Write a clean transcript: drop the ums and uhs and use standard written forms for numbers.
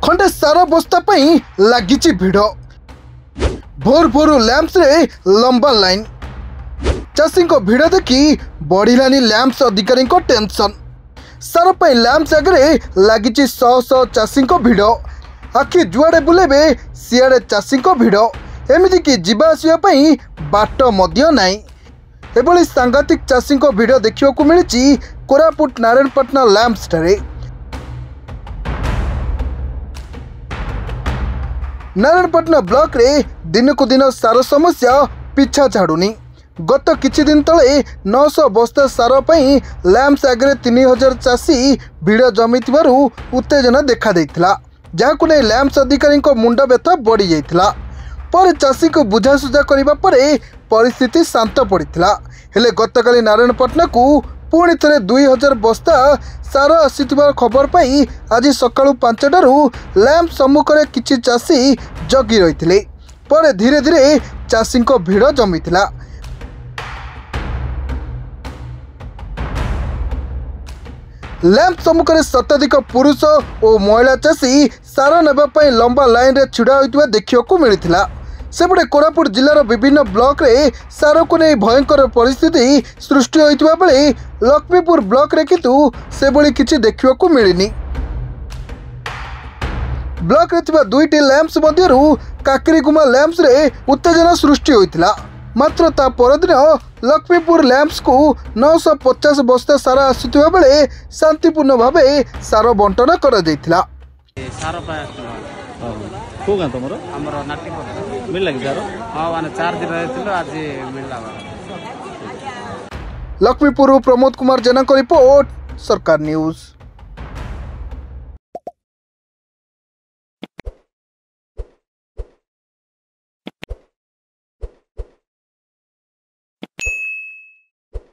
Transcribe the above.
खंडे सारा बस्ता पई लागिची भिड़। भोर भोर लैंप्स रे लंबा लाइन। चाषी भिड़ देखी बढ़िलानी लैंप्स अधिकारी टेंशन। सारा पई लैंप्स आगे लागिची शह शह चाषी भिड़। आखि जुआड़े बुलेबे सियाड़े चाषी भिड़। एमिति कि जीवा आसिया पई बाट मध्य नाई। एभली सांघातिक चाषी भिड़ देखा मिली कोरापुट नारायणपाटना लैंप्स ठारे। नारायणपाटना ब्लॉक रे दिन को दिन सार समस्या पिछा छाड़ुनी। गत किछि दिन तले 900 बस्ता सार पई लैंप्स आगे 3000 चाषी भिड़ जमी उत्तेजना देखा देइथिला, जाहाकु नै लैंप्स अधिकारी मुंड व्यथा बढ़ी जाइथिला। पर चाषी को बुझासुझा करबा परे परिस्थिति शांत पड़िथिला। हेले गतकाली नारायणपाटना को पुणी थे 2000 बस्ता सार आसीथिबार खबर पाई आज सकाळु 5टारू लैंप सम्मुखरे किछि चाषी जगी रहिथिले। पर धीरे धीरे चाषी भिड़ जमीथिला। लैंप सम्मुखरे शताधिक पुरुष और महिला चाषी सार नेबा पई लंबा लाइन रे छिड़ा होइतिबा देखिବାକୁ मिलिथिला। सेपटे कोरापुट जिलार विभिन्न ब्लॉक रे सार को नहीं भयंकर परिस्थिति सृष्टि होइतिबा बेले लक्ष्मीपुर ब्लॉक रे किंतु से भली किछि देखिବାକୁ मिलिनी। ब्लॉक रे थिबा 2टी लैंप्स मध्यरु काकरीगुमा लैंप्स रे उत्तेजना सृष्टि होइतिला। मात्र ता परदिन लक्ष्मीपुर लैंप्स को 950 बस्ता सार आसुथिबा बेले शांतिपूर्ण भावे सार बंटन करा जायतिला। सार को गां तमरो हमरो नाटी पर मिल लगी सारो। हां माने 4 दिन रहतिलो आज मिलला। लक्ष्मीपुर प्रमोद कुमार जेना को रिपोर्ट, सरकार न्यूज।